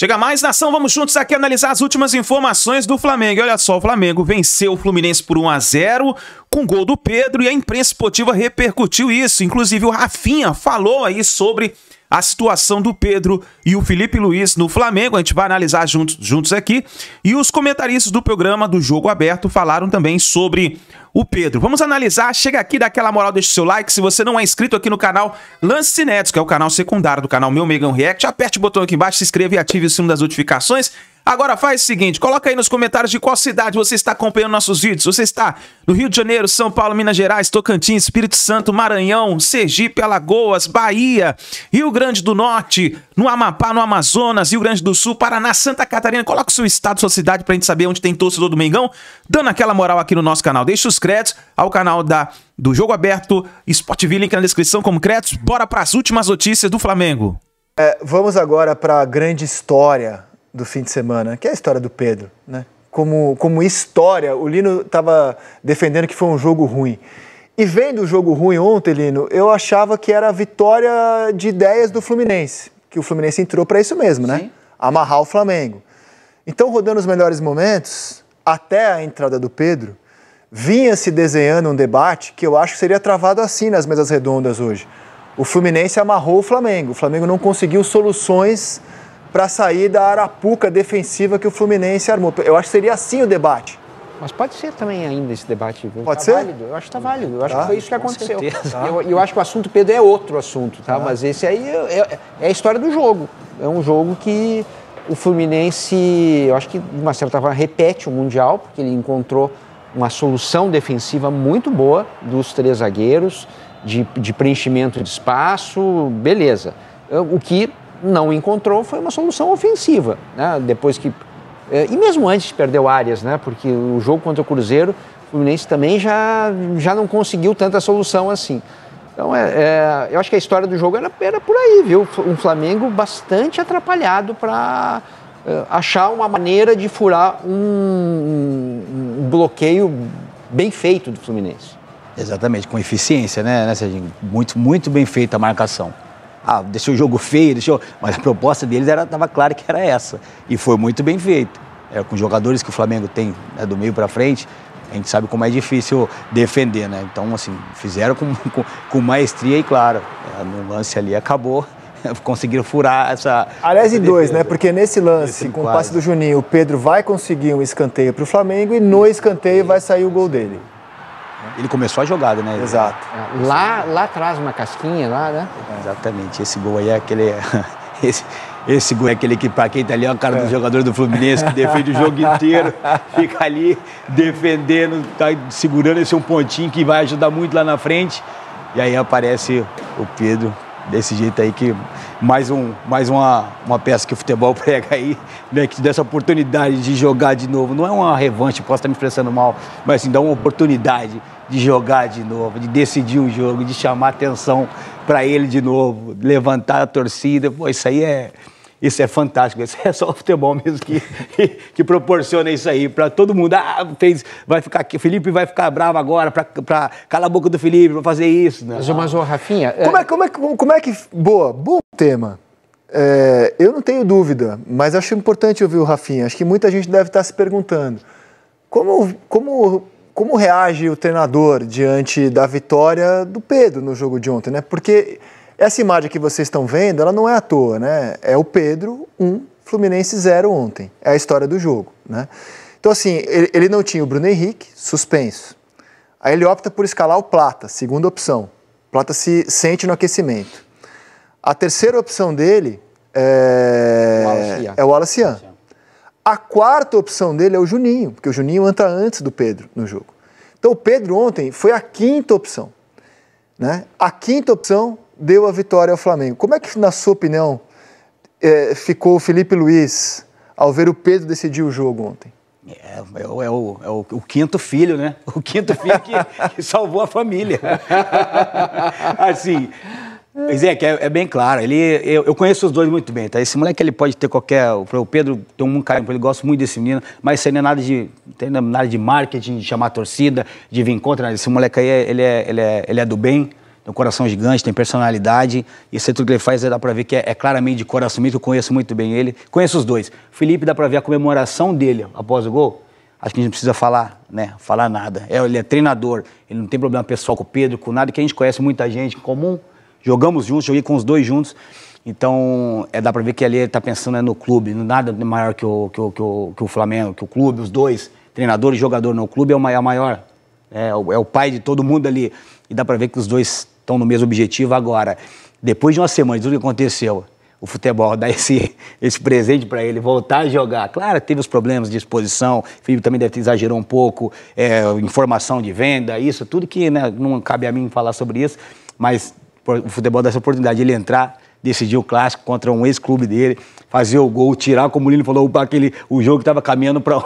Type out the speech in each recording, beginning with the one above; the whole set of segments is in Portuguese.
Chega mais, nação, vamos juntos aqui analisar as últimas informações do Flamengo. E olha só, o Flamengo venceu o Fluminense por 1-0 com gol do Pedro e a imprensa esportiva repercutiu isso. Inclusive o Rafinha falou aí sobre a situação do Pedro e o Felipe Luiz no Flamengo. A gente vai analisar juntos aqui. E os comentaristas do programa do Jogo Aberto falaram também sobre o Pedro. Vamos analisar, chega aqui, dá aquela moral, deixa o seu like. Se você não é inscrito aqui no canal Lance Netos, que é o canal secundário do canal Meu Megão React, aperte o botão aqui embaixo, se inscreva e ative o sino das notificações. Agora faz o seguinte, coloca aí nos comentários de qual cidade você está acompanhando nossos vídeos. Você está no Rio de Janeiro, São Paulo, Minas Gerais, Tocantins, Espírito Santo, Maranhão, Sergipe, Alagoas, Bahia, Rio Grande do Norte, no Amapá, no Amazonas, Rio Grande do Sul, Paraná, Santa Catarina. Coloca o seu estado, sua cidade pra gente saber onde tem torcedor do Mengão, dando aquela moral aqui no nosso canal. Deixa os créditos ao canal do Jogo Aberto, Sport TV, link na descrição como créditos. Bora para as últimas notícias do Flamengo. Vamos agora para a grande história do fim de semana, que é a história do Pedro, né? Como história, o Lino estava defendendo que foi um jogo ruim. E vendo o jogo ruim ontem, Lino, eu achava que era a vitória de ideias do Fluminense, que o Fluminense entrou para isso mesmo, né? Sim. Amarrar o Flamengo. Então, rodando os melhores momentos, até a entrada do Pedro, vinha se desenhando um debate que eu acho que seria travado assim nas mesas redondas hoje. O Fluminense amarrou o Flamengo não conseguiu soluções para sair da arapuca defensiva que o Fluminense armou. Eu acho que seria assim o debate. Mas pode ser também ainda esse debate. Pode ser? Válido. Eu acho que está válido. Eu acho que foi isso que aconteceu. Eu acho que o assunto Pedro é outro assunto, tá? Mas esse aí é a história do jogo. É um jogo que o Fluminense, eu acho que de uma certa forma repete o Mundial, porque ele encontrou uma solução defensiva muito boa dos três zagueiros, de preenchimento de espaço, beleza. O que não encontrou foi uma solução ofensiva, né? Depois que... E mesmo antes perdeu áreas, né? Porque o jogo contra o Cruzeiro, o Fluminense também já não conseguiu tanta solução assim. Então, eu acho que a história do jogo era por aí, viu? Um Flamengo bastante atrapalhado para achar uma maneira de furar um bloqueio bem feito do Fluminense. Exatamente, com eficiência, né, Serginho? Muito bem feita a marcação. Deixou o jogo feio, mas a proposta deles estava clara que era essa. E foi muito bem feito. Com jogadores que o Flamengo tem, né, do meio para frente, a gente sabe como é difícil defender, né? Então, assim, fizeram com maestria e, claro, no lance ali acabou, conseguiram furar essa... Aliás, em dois, né? Porque nesse lance, com o passe do Juninho, o Pedro vai conseguir um escanteio para o Flamengo e no escanteio vai sair o gol dele. Ele começou a jogada, né? Exato. Lá atrás, uma casquinha lá, né? Exatamente. Esse gol aí é aquele... Esse gol é aquele que, pra quem tá ali, é a cara do jogador do Fluminense, que defende o jogo inteiro, fica ali defendendo, tá segurando esse um pontinho que vai ajudar muito lá na frente. E aí aparece o Pedro, desse jeito aí, que mais uma peça que o futebol prega aí, né, que dá essa oportunidade de jogar de novo. Não é uma revanche, posso estar me expressando mal, mas assim, dá uma oportunidade de jogar de novo, de decidir o jogo, de chamar atenção para ele de novo, levantar a torcida. Pô, isso é fantástico. Isso é só o futebol mesmo que proporciona isso aí para todo mundo. Vai ficar aqui, o Felipe vai ficar bravo agora para calar a boca do Felipe para fazer isso, né? Mas Rafinha, como é que bom tema. Eu não tenho dúvida, mas acho importante ouvir o Rafinha. Acho que muita gente deve estar se perguntando como reage o treinador diante da vitória do Pedro no jogo de ontem, né? Porque essa imagem que vocês estão vendo, ela não é à toa, né? É o Pedro 1, Fluminense 0 ontem. É a história do jogo, né? Então, assim, ele não tinha o Bruno Henrique, suspenso. Aí ele opta por escalar o Plata, segunda opção. O Plata se sente no aquecimento. A terceira opção dele é o Wallace. A quarta opção dele é o Juninho, porque o Juninho entra antes do Pedro no jogo. Então o Pedro ontem foi a quinta opção, né? A quinta opção deu a vitória ao Flamengo. Como é que, na sua opinião, ficou o Felipe Luiz ao ver o Pedro decidir o jogo ontem? É o quinto filho, né? O quinto filho que salvou a família. Assim... Pois é bem claro, eu conheço os dois muito bem, tá? Esse moleque, ele pode ter o Pedro tem um carinho, ele gosta muito desse menino, mas isso aí não é nada de marketing, de chamar a torcida, de vir contra, esse moleque aí, ele é do bem, tem um coração gigante, tem personalidade, e isso é tudo que ele faz, dá pra ver que é claramente de coração, eu conheço muito bem ele, conheço os dois. O Felipe, dá pra ver a comemoração dele após o gol, acho que a gente não precisa falar, né, falar nada. Ele é treinador, ele não tem problema pessoal com o Pedro, com nada, que a gente conhece muita gente em comum, jogamos juntos, joguei com os dois juntos, então dá pra ver que ali ele tá pensando no clube, nada maior que o Flamengo, que o clube, os dois, treinador e jogador no clube é a maior, é o pai de todo mundo ali, e dá pra ver que os dois estão no mesmo objetivo agora. Depois de uma semana de tudo que aconteceu, o futebol dá esse presente para ele voltar a jogar. Claro, teve os problemas de exposição, o Felipe também deve ter exagerou um pouco, informação de venda, isso, tudo que, né, não cabe a mim falar sobre isso, mas o futebol dá essa oportunidade de ele entrar, decidir o clássico contra um ex-clube dele, fazer o gol, tirar, como o Lino falou, o jogo que estava caminhando para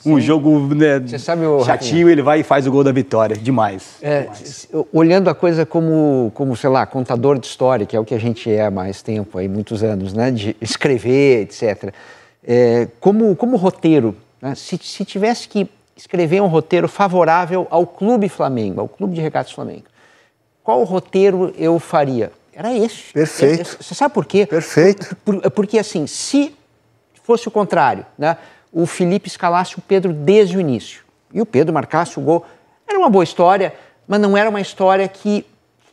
um jogo, né, chatinho, ele vai e faz o gol da vitória. Demais. Demais. Olhando a coisa como, sei lá, contador de história, que é o que a gente é há mais tempo, aí, muitos anos, né, de escrever, etc. Como roteiro, né, se tivesse que escrever um roteiro favorável ao Clube Flamengo, ao Clube de Regatas Flamengo, qual roteiro eu faria? Era esse. Perfeito. Você sabe por quê? Perfeito. Porque, assim, se fosse o contrário, né, o Felipe escalasse o Pedro desde o início e o Pedro marcasse o gol, era uma boa história, mas não era uma história que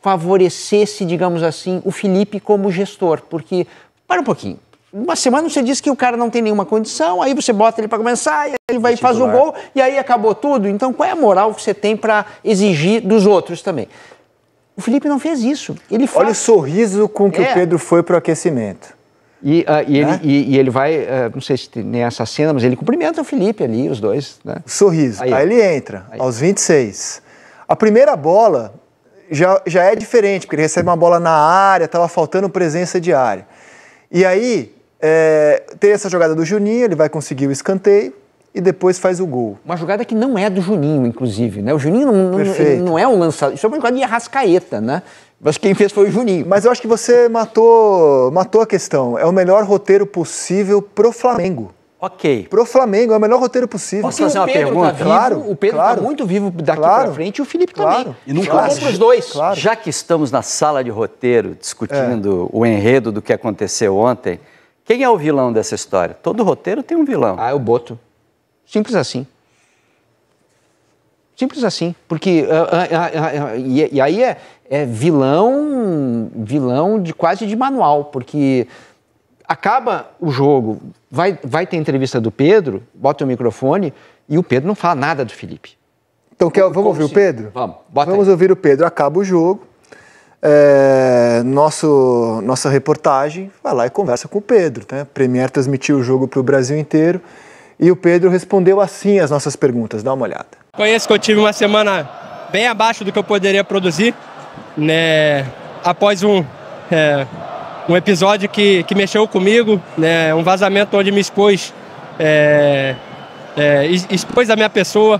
favorecesse, digamos assim, o Felipe como gestor. Porque, para um pouquinho, uma semana você diz que o cara não tem nenhuma condição, aí você bota ele para começar, e ele vai e faz o gol, e aí acabou tudo. Então, qual é a moral que você tem para exigir dos outros também? O Felipe não fez isso. Olha o sorriso com que o Pedro foi para o aquecimento. Ele vai, não sei se tem essa cena, mas ele cumprimenta o Felipe ali, os dois. Né? Sorriso. Aí ele entra, aos 26. A primeira bola já é diferente, porque ele recebe uma bola na área, estava faltando presença de área. E aí, tem essa jogada do Juninho, ele vai conseguir o escanteio, e depois faz o gol. Uma jogada que não é do Juninho, inclusive, né? O Juninho não é um lançador, isso é uma jogada de Arrascaeta, né? Mas quem fez foi o Juninho. Mas eu acho que você matou a questão. É o melhor roteiro possível pro Flamengo. Ok. Pro Flamengo, é o melhor roteiro possível. Posso fazer uma pergunta? Claro. O Pedro está muito vivo daqui para frente e o Felipe também. E não para os dois. Claro. Já que estamos na sala de roteiro discutindo o enredo do que aconteceu ontem, quem é o vilão dessa história? Todo roteiro tem um vilão. É o Boto. Simples assim. Simples assim. Porque e aí é vilão de quase de manual, porque acaba o jogo, vai ter entrevista do Pedro, bota o microfone e o Pedro não fala nada do Felipe. Então vamos ouvir o Pedro? Vamos ouvir o Pedro. Acaba o jogo, nossa reportagem vai lá e conversa com o Pedro, né? Premier transmitiu o jogo para o Brasil inteiro. E o Pedro respondeu assim às nossas perguntas. Dá uma olhada. Conheço que eu tive uma semana bem abaixo do que eu poderia produzir, né? Após um episódio que mexeu comigo, né? Um vazamento onde me expôs a minha pessoa,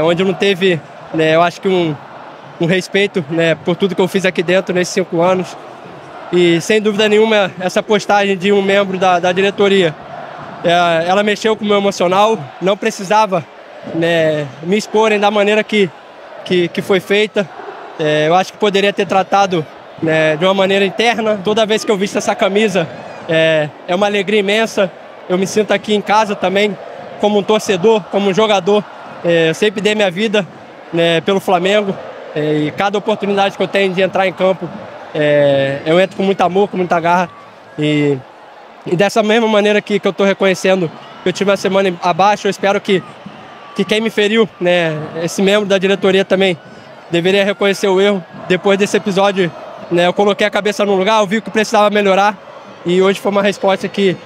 onde não teve, né, eu acho que um respeito, né, por tudo que eu fiz aqui dentro nesses 5 anos. E sem dúvida nenhuma, essa postagem de um membro da diretoria, ela mexeu com o meu emocional, não precisava, né, me exporem da maneira que foi feita. Eu acho que poderia ter tratado, né, de uma maneira interna. Toda vez que eu visto essa camisa, é uma alegria imensa. Eu me sinto aqui em casa também, como um torcedor, como um jogador. Eu sempre dei minha vida, né, pelo Flamengo, e cada oportunidade que eu tenho de entrar em campo, eu entro com muito amor, com muita garra. E dessa mesma maneira que eu estou reconhecendo que eu tive uma semana abaixo, eu espero que quem me feriu, né, esse membro da diretoria também, deveria reconhecer o erro. Depois desse episódio, né, eu coloquei a cabeça no lugar, eu vi que precisava melhorar, e hoje foi uma resposta que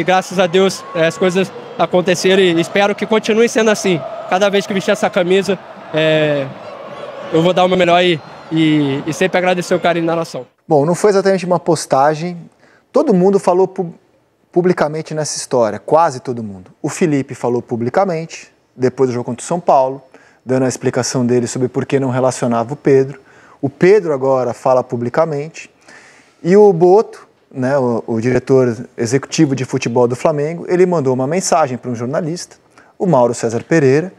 graças a Deus, as coisas aconteceram, e espero que continue sendo assim. Cada vez que vestir essa camisa, eu vou dar o meu melhor e sempre agradecer o carinho da nação. Bom, não foi exatamente uma postagem. Todo mundo falou publicamente nessa história, quase todo mundo. O Felipe falou publicamente, depois do jogo contra o São Paulo, dando a explicação dele sobre por que não relacionava o Pedro. O Pedro agora fala publicamente. E o Boto, né, o diretor executivo de futebol do Flamengo, ele mandou uma mensagem para um jornalista, o Mauro César Pereira,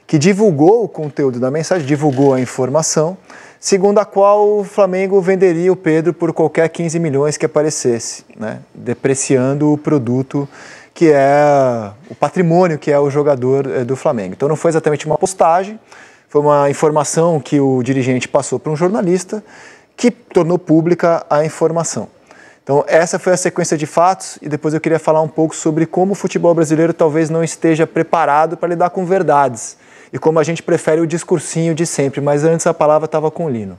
que divulgou o conteúdo da mensagem, divulgou a informação, segundo a qual o Flamengo venderia o Pedro por qualquer 15 milhões que aparecesse, né? Depreciando o produto que é o patrimônio que é o jogador do Flamengo. Então não foi exatamente uma postagem, foi uma informação que o dirigente passou para um jornalista que tornou pública a informação. Então essa foi a sequência de fatos e depois eu queria falar um pouco sobre como o futebol brasileiro talvez não esteja preparado para lidar com verdades e como a gente prefere o discursinho de sempre, mas antes a palavra estava com o Lino.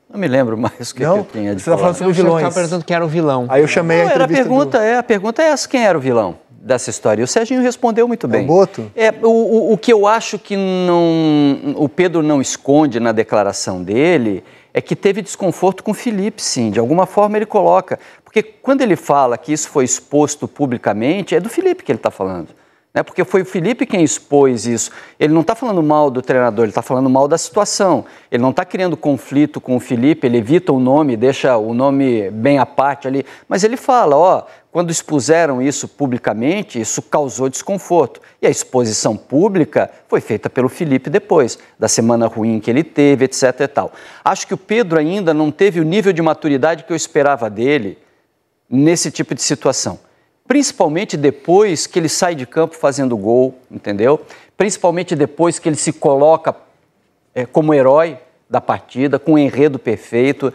Não me lembro mais o que eu tinha de falar. Você está falando sobre vilões. Você estava perguntando quem era o vilão. Aí eu chamei a pergunta é essa, quem era o vilão dessa história? E o Serginho respondeu muito bem. O Boto? O que eu acho que o Pedro não esconde na declaração dele é que teve desconforto com o Felipe, sim. De alguma forma ele coloca. Porque quando ele fala que isso foi exposto publicamente, é do Felipe que ele está falando. Né? Porque foi o Felipe quem expôs isso. Ele não está falando mal do treinador, ele está falando mal da situação. Ele não está criando conflito com o Felipe, ele evita o nome, deixa o nome bem à parte ali. Mas ele fala, quando expuseram isso publicamente, isso causou desconforto. E a exposição pública foi feita pelo Felipe depois, da semana ruim que ele teve, etc. e tal. Acho que o Pedro ainda não teve o nível de maturidade que eu esperava dele nesse tipo de situação. Principalmente depois que ele sai de campo fazendo gol, entendeu? Principalmente depois que ele se coloca como herói da partida, com um enredo perfeito.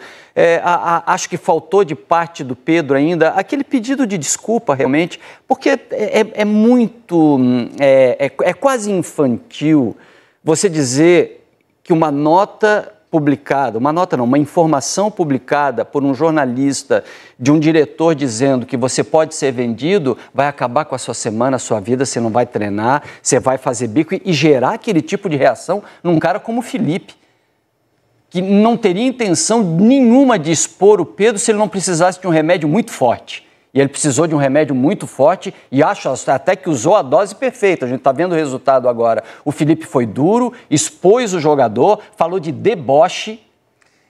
Acho que faltou de parte do Pedro ainda aquele pedido de desculpa realmente, porque é quase infantil você dizer que uma nota publicada, uma informação publicada por um jornalista, de um diretor dizendo que você pode ser vendido, vai acabar com a sua semana, a sua vida, você não vai treinar, você vai fazer bico e gerar aquele tipo de reação num cara como o Felipe, que não teria intenção nenhuma de expor o Pedro se ele não precisasse de um remédio muito forte. E ele precisou de um remédio muito forte e acho até que usou a dose perfeita. A gente está vendo o resultado agora. O Felipe foi duro, expôs o jogador, falou de deboche.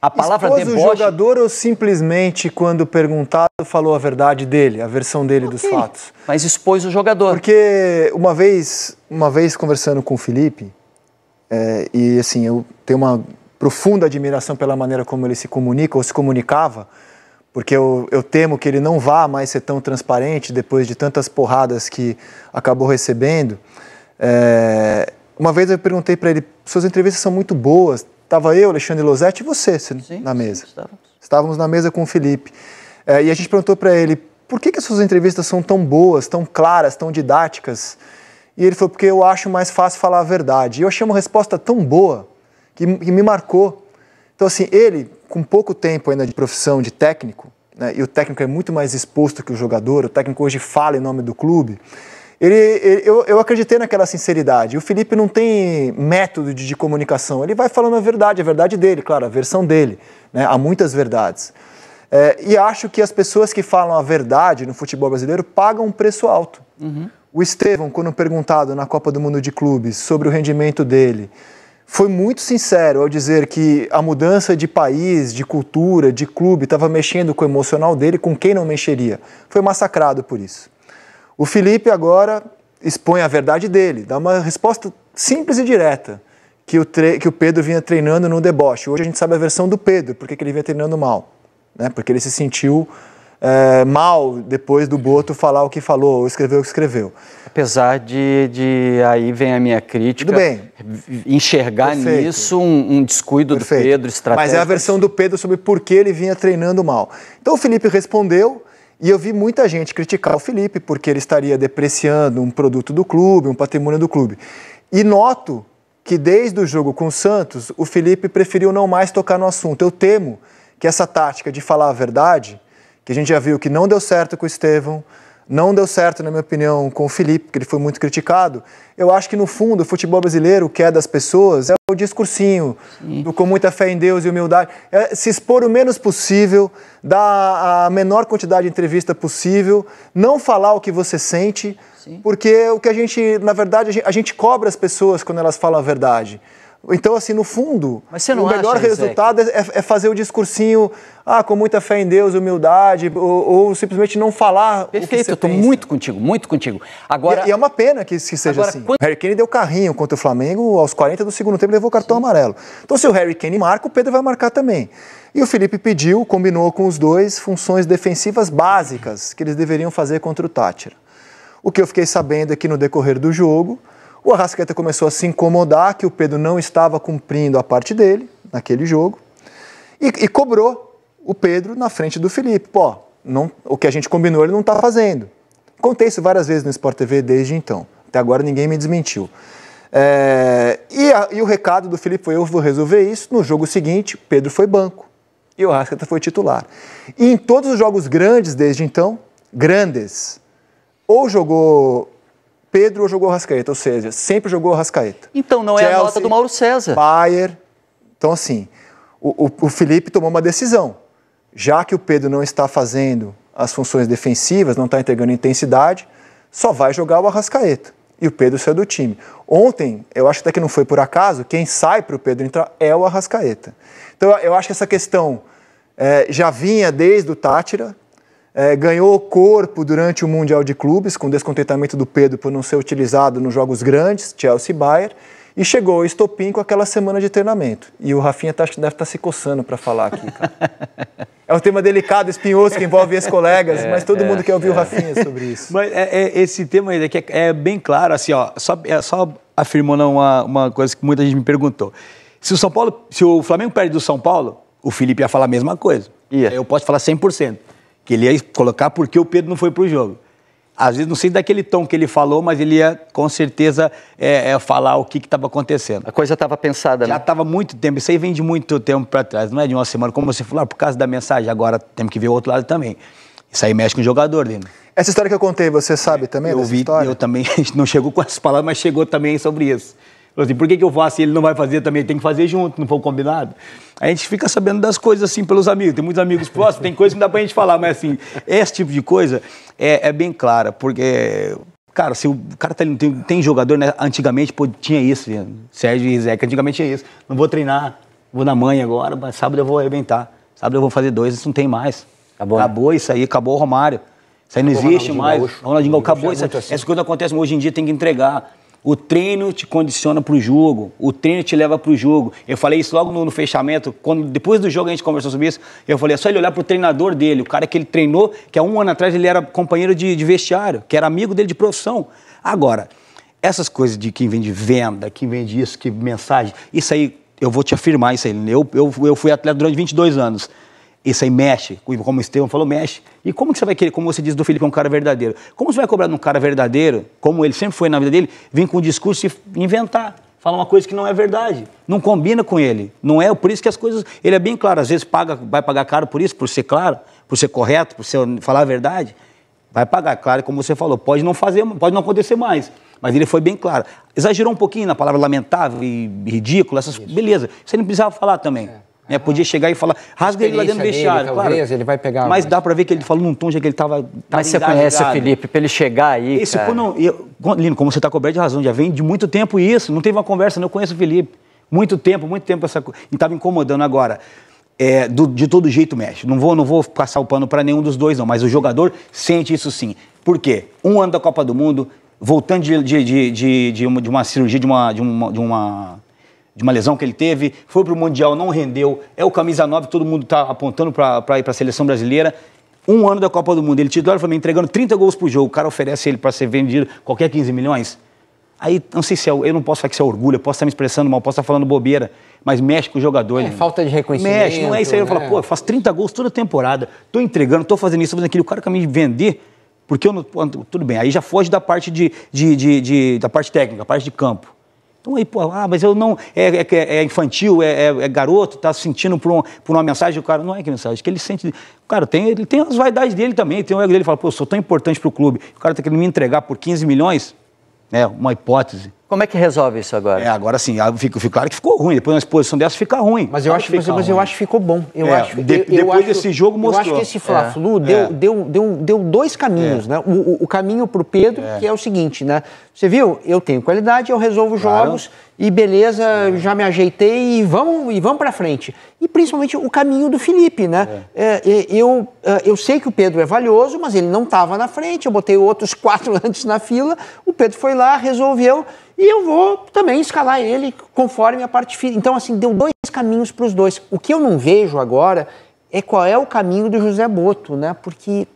A palavra expôs deboche... o jogador ou simplesmente, quando perguntado, falou a verdade dele, a versão dele dos fatos? Mas expôs o jogador. Porque uma vez conversando com o Felipe, e assim, eu tenho uma profunda admiração pela maneira como ele se comunica ou se comunicava, porque eu temo que ele não vá mais ser tão transparente depois de tantas porradas que acabou recebendo. Uma vez eu perguntei para ele, suas entrevistas são muito boas, estava eu, Alexandre Losetti e você na mesa. Estávamos na mesa com o Felipe. E a gente perguntou para ele, por que as suas entrevistas são tão boas, tão claras, tão didáticas? E ele falou, porque eu acho mais fácil falar a verdade. E eu achei uma resposta tão boa que me marcou. Então, assim, ele, com pouco tempo ainda de profissão, de técnico, né, e o técnico é muito mais exposto que o jogador, o técnico hoje fala em nome do clube, eu acreditei naquela sinceridade. O Felipe não tem método de comunicação, ele vai falando a verdade dele, claro, a versão dele, né, há muitas verdades. E acho que as pessoas que falam a verdade no futebol brasileiro pagam um preço alto. Uhum. O Estevão, quando perguntado na Copa do Mundo de Clubes sobre o rendimento dele, foi muito sincero ao dizer que a mudança de país, de cultura, de clube, estava mexendo com o emocional dele, com quem não mexeria. Foi massacrado por isso. O Felipe agora expõe a verdade dele, dá uma resposta simples e direta, que o Pedro vinha treinando no deboche. Hoje a gente sabe a versão do Pedro, porque ele vinha treinando mal, né? Porque ele se sentiu mal depois do Boto falar o que falou, ou escreveu o que escreveu. Apesar de aí vem a minha crítica, tudo bem, enxergar perfeito, nisso um descuido perfeito, do Pedro, estratégico. Mas é a versão do Pedro sobre por que ele vinha treinando mal. Então o Felipe respondeu e eu vi muita gente criticar o Felipe porque ele estaria depreciando um produto do clube, um patrimônio do clube. E noto que desde o jogo com o Santos, o Felipe preferiu não mais tocar no assunto. Eu temo que essa tática de falar a verdade, que a gente já viu que não deu certo com o Estevão, não deu certo, na minha opinião, com o Felipe, porque ele foi muito criticado. Eu acho que, no fundo, o futebol brasileiro, o que é das pessoas, é o discursinho, com muita fé em Deus e humildade. É se expor o menos possível, dar a menor quantidade de entrevista possível, não falar o que você sente, porque o que a gente, na verdade, a gente cobra as pessoas quando elas falam a verdade. Então, assim, no fundo, Mas você não o melhor acha, resultado é fazer o discursinho com muita fé em Deus, humildade, ou simplesmente não falar o que Perfeito, você eu estou pensa. muito contigo. Agora, E é uma pena que seja Agora, assim. O Harry Kane deu carrinho contra o Flamengo, aos 40 do segundo tempo levou o cartão amarelo. Então, se o Harry Kane marca, o Pedro vai marcar também. E o Felipe combinou com os dois funções defensivas básicas que eles deveriam fazer contra o Táchira. O que eu fiquei sabendo é que no decorrer do jogo, o Arrascaeta começou a se incomodar que o Pedro não estava cumprindo a parte dele naquele jogo e cobrou o Pedro na frente do Felipe. O que a gente combinou ele não está fazendo. Contei isso várias vezes no Sport TV desde então. Até agora ninguém me desmentiu. E o recado do Felipe foi: eu vou resolver isso. No jogo seguinte, Pedro foi banco e o Arrascaeta foi titular. E em todos os jogos grandes desde então, ou jogou Pedro ou jogou Arrascaeta, ou seja, sempre jogou Arrascaeta. então não Chelsea, é a nota do Mauro César. Bayern. Então, assim, o Felipe tomou uma decisão. Já que o Pedro não está fazendo as funções defensivas, não está entregando intensidade, só vai jogar o Arrascaeta. E o Pedro saiu do time. Ontem, eu acho até que não foi por acaso, quem sai para o Pedro entrar é o Arrascaeta. Então, eu acho que essa questão já vinha desde o Táchira, ganhou corpo durante o Mundial de Clubes, com descontentamento do Pedro por não ser utilizado nos jogos grandes, Chelsea e Bayern, e chegou ao estopim com aquela semana de treinamento. E o Rafinha acho que deve estar se coçando para falar aqui, cara. É um tema delicado, espinhoso, que envolve ex-colegas, mas todo mundo quer ouvir o Rafinha sobre isso. Mas esse tema aí daqui é bem claro, assim, ó, só afirmando uma coisa que muita gente me perguntou. Se o Flamengo perde do São Paulo, o Felipe ia falar a mesma coisa. Eu posso falar 100%. Que ele ia colocar porque o Pedro não foi pro jogo. Às vezes, não sei daquele tom que ele falou, mas ele ia, com certeza, falar o que estava acontecendo. A coisa estava pensada, né? Já estava muito tempo, isso aí vem de muito tempo para trás, não é de uma semana, como você falou, por causa da mensagem, agora temos que ver o outro lado também. Isso aí mexe com o jogador, Lino. Essa história que eu contei, você sabe também dessa história? Eu também, não chegou com essas palavras, mas chegou também sobre isso. Assim, por que eu faço e ele não vai fazer também? Tem que fazer junto, não foi combinado? A gente fica sabendo das coisas assim pelos amigos. Tem muitos amigos próximos, tem coisa que não dá pra gente falar, mas assim, esse tipo de coisa é bem clara, porque, cara, se o cara tem jogador, né? Antigamente, tinha isso, Sérgio e Zeca, antigamente tinha isso. Não vou treinar, vou na manhã agora, mas sábado eu vou arrebentar. Sábado eu vou fazer 2, isso não tem mais. Acabou isso aí, acabou o Romário. Isso aí não existe mais. Ronaldinho acabou isso. Essa coisa acontece hoje em dia, tem que entregar. O treino te condiciona para o jogo, o treino te leva para o jogo. Eu falei isso logo no fechamento, depois do jogo a gente conversou sobre isso, eu falei, é só ele olhar para o treinador dele, o cara que ele treinou, que há 1 ano atrás ele era companheiro de vestiário, que era amigo dele de profissão. Agora, essas coisas de quem vende venda, quem vende isso, que mensagem, isso aí, eu vou te afirmar isso aí, eu fui atleta durante 22 anos. Isso aí mexe, como o Estevão falou, mexe. E como que você vai querer, como você diz do Felipe, é um cara verdadeiro? Como você vai cobrar de um cara verdadeiro, como ele sempre foi na vida dele, vir com um discurso e inventar, falar uma coisa que não é verdade, não combina com ele, não é? Por isso que as coisas, ele é bem claro, às vezes vai pagar caro por isso, por ser claro, por ser correto, por falar a verdade, vai pagar, claro, como você falou, pode não acontecer mais, mas ele foi bem claro. Exagerou um pouquinho na palavra lamentável e ridículo, beleza, você não precisava falar também. Podia chegar e falar, rasga ele lá dentro do vestiário, claro. Ele vai pegar. Mas dá pra ver que ele falou num tom já que ele tava Mas você conhece o Felipe, pra ele chegar aí, Lino, como você tá coberto de razão, já vem de muito tempo isso, não teve uma conversa, eu conheço o Felipe. Muito tempo essa coisa. E tava incomodando agora. De todo jeito mexe. Não vou passar o pano pra nenhum dos dois, não, mas o jogador sente isso sim. Por quê? 1 ano da Copa do Mundo, voltando de uma cirurgia, de uma lesão que ele teve, foi pro Mundial, não rendeu, é o camisa 9 que todo mundo tá apontando para ir para a seleção brasileira. 1 ano da Copa do Mundo, ele titular, foi entregando 30 gols por jogo, o cara oferece ele para ser vendido qualquer 15 milhões. Aí, não sei se eu não posso falar que isso é orgulho, eu posso estar me expressando mal, posso estar falando bobeira, mas mexe com o jogador. Falta de reconhecimento. Mexe, não é isso aí, eu falo, eu faço 30 gols toda temporada, tô entregando, tô fazendo isso, tô fazendo aquilo, o cara quer me vender, porque eu não... Tudo bem, aí já foge da parte da parte técnica, da parte de campo. Então aí, mas eu não... É infantil, é garoto, tá sentindo por uma mensagem, o cara... Não é que mensagem, que ele sente... Cara, ele tem as vaidades dele também, tem o ego dele, fala, eu sou tão importante pro clube, o cara tá querendo me entregar por 15 milhões, uma hipótese. Como é que resolve isso agora? Agora sim, fica claro que ficou ruim, depois de uma exposição dessa fica ruim. Mas eu acho que ficou bom. Depois desse jogo mostrou. Eu acho que esse Fla-Flu deu 2 caminhos, né? O caminho pro Pedro, que é o seguinte, né? Você viu? Eu tenho qualidade, eu resolvo jogos e beleza, já me ajeitei e vamos para frente. E principalmente o caminho do Felipe, né? Eu sei que o Pedro é valioso, mas ele não estava na frente, eu botei outros 4 antes na fila, o Pedro foi lá, resolveu, e eu vou também escalar ele conforme a parte física. Então, assim, deu 2 caminhos para os dois. O que eu não vejo agora é qual é o caminho do José Botto, né? Porque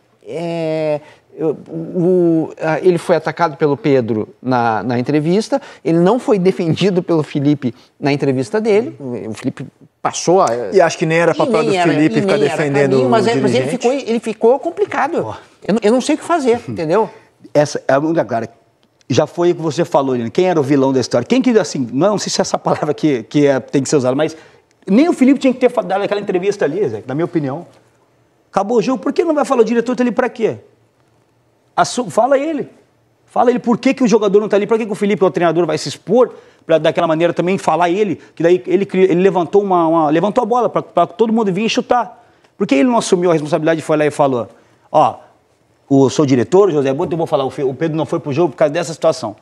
ele foi atacado pelo Pedro na entrevista, ele não foi defendido pelo Felipe na entrevista dele, o Felipe passou a... E acho que nem era papel do Felipe ficar defendendo o dirigente. Mas ele ficou complicado. Eu não sei o que fazer, entendeu? Essa é a única cara. Já foi o que você falou, Lino. Quem era o vilão da história? Quem que, assim, não sei se é essa palavra que tem que ser usada, mas nem o Felipe tinha que ter dado aquela entrevista ali, Zé, na minha opinião. Acabou o jogo, por que não vai falar o diretor tá ali pra quê? Fala ele por que o jogador não está ali, para que o Felipe, o treinador, vai se expor, para daquela maneira também falar ele, que daí ele levantou levantou a bola para todo mundo vir e chutar. Por que ele não assumiu a responsabilidade e foi lá e falou, sou diretor, José Botto, eu vou falar, o Pedro não foi pro jogo por causa dessa situação.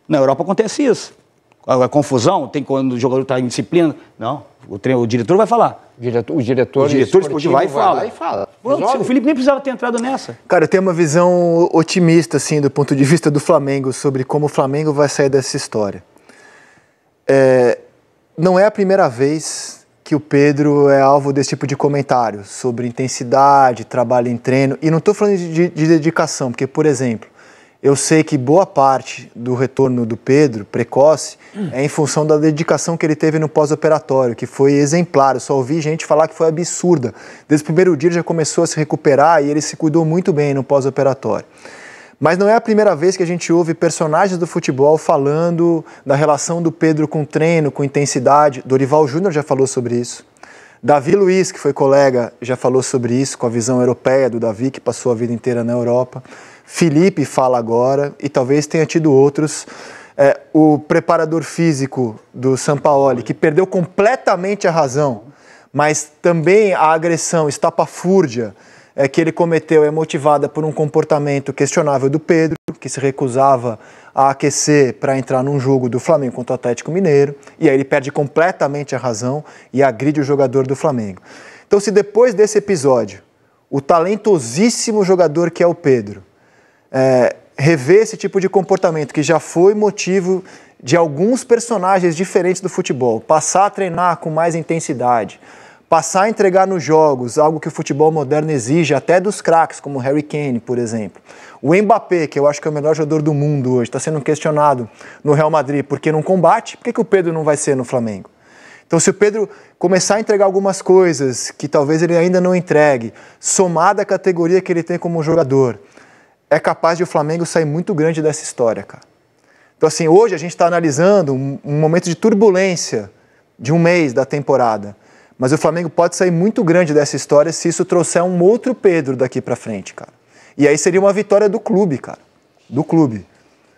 Na Europa acontece isso. A confusão, tem quando o jogador está em disciplina. Não, o diretor vai falar. O diretor esportivo vai e fala. O Felipe nem precisava ter entrado nessa. Cara, eu tenho uma visão otimista, assim, do ponto de vista do Flamengo, sobre como o Flamengo vai sair dessa história. Não é a primeira vez que o Pedro é alvo desse tipo de comentário, sobre intensidade, trabalho em treino. E não estou falando de dedicação, porque, por exemplo, eu sei que boa parte do retorno do Pedro, precoce, é em função da dedicação que ele teve no pós-operatório, que foi exemplar. Eu só ouvi gente falar que foi absurda. Desde o primeiro dia ele já começou a se recuperar e ele se cuidou muito bem no pós-operatório. Mas não é a primeira vez que a gente ouve personagens do futebol falando da relação do Pedro com treino, com intensidade. Dorival Júnior já falou sobre isso. Davi Luiz, que foi colega, já falou sobre isso, com a visão europeia do Davi, que passou a vida inteira na Europa. Felipe fala agora, e talvez tenha tido outros. O preparador físico do Sampaoli, que perdeu completamente a razão, mas também a agressão estapafúrdia que ele cometeu é motivada por um comportamento questionável do Pedro, que se recusava a aquecer para entrar num jogo do Flamengo contra o Atlético Mineiro, e aí ele perde completamente a razão e agride o jogador do Flamengo. Então, se depois desse episódio, o talentosíssimo jogador que é o Pedro, rever esse tipo de comportamento que já foi motivo de alguns personagens diferentes do futebol, passar a treinar com mais intensidade, passar a entregar nos jogos algo que o futebol moderno exige, até dos craques, como o Harry Kane, por exemplo. O Mbappé, que eu acho que é o melhor jogador do mundo hoje, está sendo questionado no Real Madrid porque não combate, por que o Pedro não vai ser no Flamengo? Então, se o Pedro começar a entregar algumas coisas que talvez ele ainda não entregue, somada à categoria que ele tem como jogador, é capaz de o Flamengo sair muito grande dessa história, cara. Então, assim, hoje a gente está analisando um momento de turbulência de um mês da temporada, mas o Flamengo pode sair muito grande dessa história se isso trouxer um outro Pedro daqui pra frente, cara. E aí seria uma vitória do clube, cara. Do clube.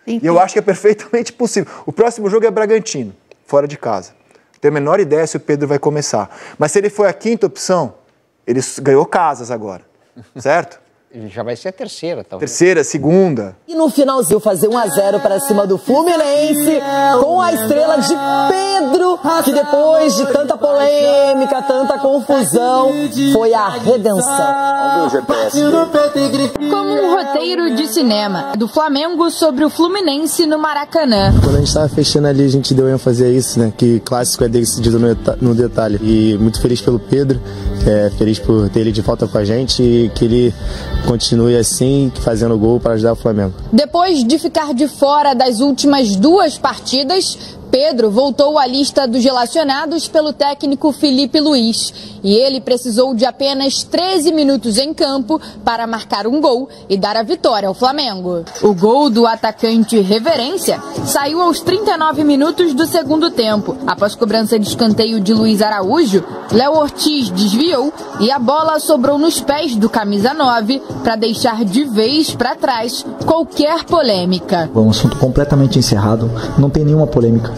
E eu acho que é perfeitamente possível. O próximo jogo é Bragantino, fora de casa. Não tenho a menor ideia se o Pedro vai começar. Mas se ele for a 5ª opção, ele ganhou casas agora, certo? Já vai ser a 3ª, talvez. 3ª, 2ª. E no finalzinho fazer 1-0 para cima do Fluminense, com a estrela de Pedro, que depois de tanta polêmica, tanta confusão, foi a redenção. Como um roteiro de cinema do Flamengo sobre o Fluminense no Maracanã. Quando a gente estava fechando ali, a gente deu ênfase a isso, né? Que clássico é decidido no detalhe. E muito feliz pelo Pedro, feliz por ter ele de volta com a gente e que ele continue assim, fazendo gol para ajudar o Flamengo. Depois de ficar de fora das últimas 2 partidas, Pedro voltou à lista dos relacionados pelo técnico Felipe Luiz. E ele precisou de apenas 13 minutos em campo para marcar um gol e dar a vitória ao Flamengo. O gol do atacante Reverência saiu aos 39 minutos do segundo tempo. Após cobrança de escanteio de Luiz Araújo, Léo Ortiz desviou e a bola sobrou nos pés do camisa 9 para deixar de vez para trás qualquer polêmica. É um assunto completamente encerrado, não tem nenhuma polêmica.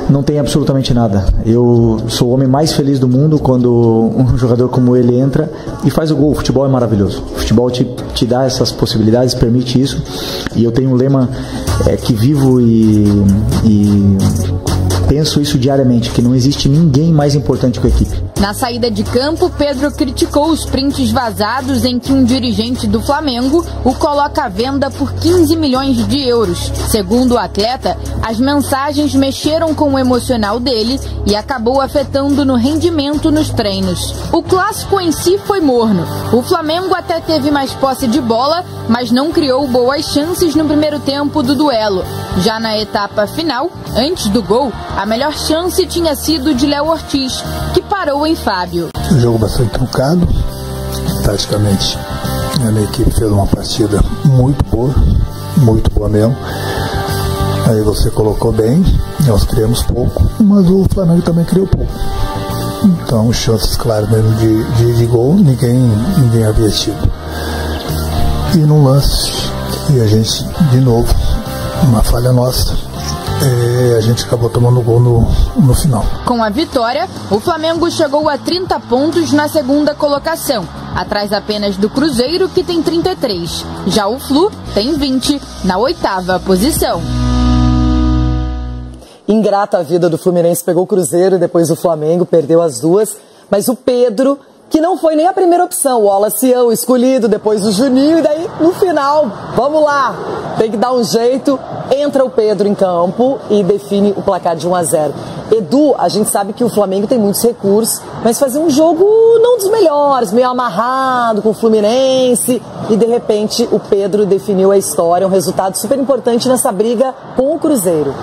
Não tem absolutamente nada. Eu sou o homem mais feliz do mundo quando um jogador como ele entra e faz o gol. O futebol é maravilhoso. O futebol te dá essas possibilidades, permite isso. E eu tenho um lema que vivo e penso isso diariamente, que não existe ninguém mais importante que a equipe. Na saída de campo, Pedro criticou os prints vazados em que um dirigente do Flamengo o coloca à venda por 15 milhões de euros. Segundo o atleta, as mensagens mexeram com o emocional dele e acabou afetando no rendimento nos treinos. O clássico em si foi morno. O Flamengo até teve mais posse de bola, mas não criou boas chances no primeiro tempo do duelo. Já na etapa final, antes do gol, a melhor chance tinha sido de Léo Ortiz, que parou em Fábio. Um jogo bastante truncado, taticamente a minha equipe fez uma partida muito boa mesmo. Aí você colocou bem, nós criamos pouco, mas o Flamengo também criou pouco. Então, chances claras mesmo de gol, ninguém havia tido. E num lance, e a gente, de novo, uma falha nossa, a gente acabou tomando gol no final. Com a vitória, o Flamengo chegou a 30 pontos na segunda colocação, atrás apenas do Cruzeiro, que tem 33. Já o Flu tem 20, na 8ª posição. Ingrata a vida do Fluminense, pegou o Cruzeiro, depois o Flamengo, perdeu as duas. Mas o Pedro, que não foi nem a primeira opção, o Wallaceão escolhido, depois o Juninho, e daí no final, vamos lá, tem que dar um jeito, entra o Pedro em campo e define o placar de 1-0. Edu, a gente sabe que o Flamengo tem muitos recursos, mas fazia um jogo não dos melhores, meio amarrado com o Fluminense, e de repente o Pedro definiu a história, um resultado super importante nessa briga com o Cruzeiro.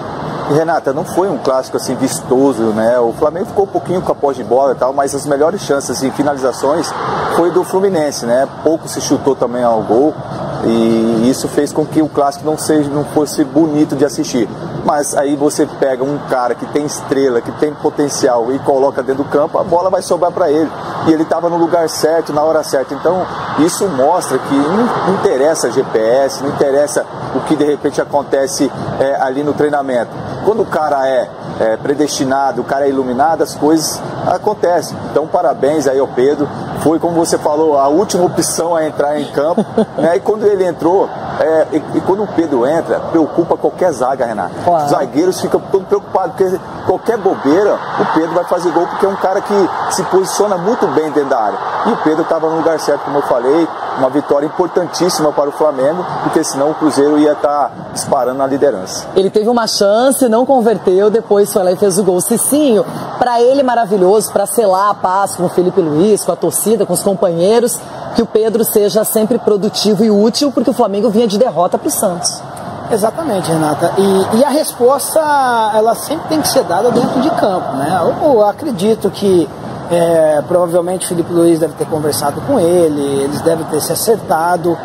E, Renata, não foi um clássico assim vistoso, né? O Flamengo ficou um pouquinho com a posse de bola e tal, mas as melhores chances em finalizações foi do Fluminense, né? Pouco se chutou também ao gol e isso fez com que o clássico não fosse bonito de assistir. Mas aí você pega um cara que tem estrela, que tem potencial e coloca dentro do campo, a bola vai sobrar para ele. E ele estava no lugar certo, na hora certa. Então, isso mostra que não interessa GPS, não interessa o que de repente acontece ali no treinamento. Quando o cara é predestinado, o cara é iluminado, as coisas acontecem. Então, parabéns aí ao Pedro. Foi, como você falou, a última opção a entrar em campo, né? E quando ele entrou, e quando o Pedro entra, preocupa qualquer zaga, Renato. Claro. Os zagueiros ficam todos preocupados, porque qualquer bobeira, o Pedro vai fazer gol, porque é um cara que se posiciona muito bem dentro da área. E o Pedro estava no lugar certo, como eu falei, uma vitória importantíssima para o Flamengo, porque senão o Cruzeiro ia estar disparando na liderança. Ele teve uma chance, não converteu, depois foi lá e fez o gol. Cicinho, para ele maravilhoso, para selar a paz com o Felipe Luiz, com a torcida, com os companheiros, que o Pedro seja sempre produtivo e útil, porque o Flamengo vinha de derrota para o Santos. Exatamente, Renata. E a resposta, ela sempre tem que ser dada dentro de campo, né? Eu acredito que provavelmente o Felipe Luiz deve ter conversado com ele, eles devem ter se acertado,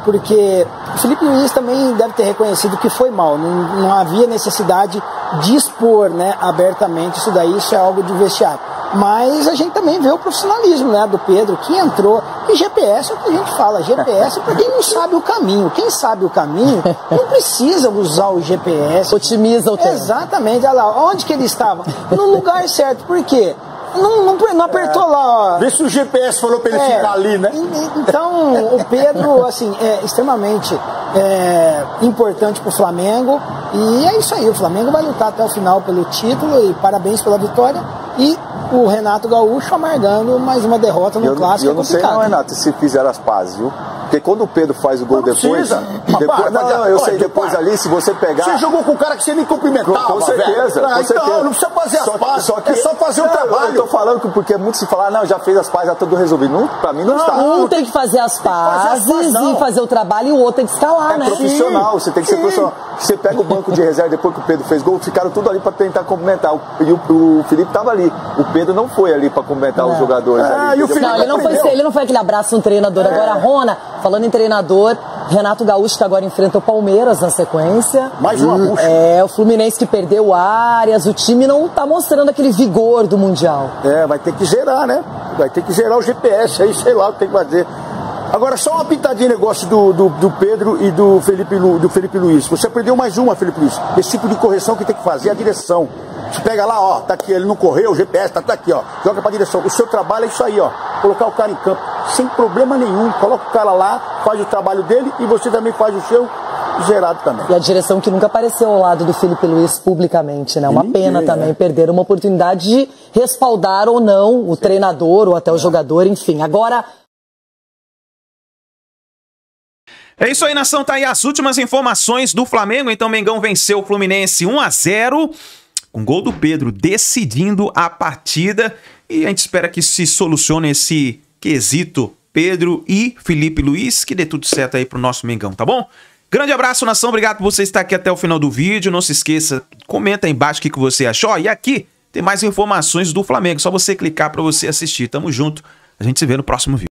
porque o Felipe Luiz também deve ter reconhecido que foi mal, não havia necessidade de expor, né, abertamente isso daí, isso é algo de vestiário. Mas a gente também vê o profissionalismo, né, do Pedro, que entrou. E GPS é o que a gente fala, GPS é para quem não sabe o caminho. Quem sabe o caminho não precisa usar o GPS. Otimiza o tempo. Exatamente, olha lá, onde que ele estava? No lugar certo, por quê? Não apertou lá, ó. Vê se o GPS falou para ele ficar ali, né? Então, o Pedro, assim, é extremamente importante para o Flamengo. E é isso aí, o Flamengo vai lutar até o final pelo título e parabéns pela vitória. E o Renato Gaúcho amargando mais uma derrota no clássico. Eu não sei não, Renato, se fizeram as pazes, viu? Porque quando o Pedro faz o gol depois... eu sei, depois ali, se você pegar... Você jogou com o cara que você nem cumprimentava, com certeza, velho. Com certeza. Então, não precisa fazer as pazes, é só fazer o trabalho. Eu tô falando que porque muitos se falam, não, já fez as pazes, já tudo resolvido. Não, pra mim não está. Um tem que fazer as pazes e fazer o trabalho, e o outro tem que escalar, né? É profissional, você tem que ser profissional. Você pega o banco de reserva depois que o Pedro fez gol, ficaram tudo ali pra tentar complementar. E o Felipe tava ali. O Pedro não foi ali pra complementar os jogadores. Ali, ele não foi aquele abraço no treinador. Agora, Rona, falando em treinador, Renato Gaúcho que agora enfrenta o Palmeiras na sequência. Mais uma bucha. O Fluminense que perdeu Arias, o time não tá mostrando aquele vigor do Mundial. Vai ter que gerar, né? Vai ter que gerar o GPS aí, sei lá o que tem que fazer. Agora, só uma pitadinha de negócio do Pedro e do Felipe Luiz. Você aprendeu mais uma, Felipe Luiz. Esse tipo de correção que tem que fazer é a direção. Você pega lá, ó, tá aqui, ele não correu, o GPS tá aqui, ó. Joga pra direção. O seu trabalho é isso aí, ó. Colocar o cara em campo, sem problema nenhum. Coloca o cara lá, faz o trabalho dele e você também faz o seu. zerado também. E a direção que nunca apareceu ao lado do Felipe Luiz publicamente, né? Uma pena também perder uma oportunidade de respaldar ou não o treinador ou até o jogador, enfim. Agora... É isso aí, nação, tá aí as últimas informações do Flamengo. Então, Mengão venceu o Fluminense 1-0, com gol do Pedro decidindo a partida. E a gente espera que se solucione esse quesito Pedro e Felipe Luiz, que dê tudo certo aí pro nosso Mengão, tá bom? Grande abraço, nação, obrigado por você estar aqui até o final do vídeo. Não se esqueça, comenta aí embaixo o que você achou. E aqui tem mais informações do Flamengo, só você clicar pra você assistir. Tamo junto, a gente se vê no próximo vídeo.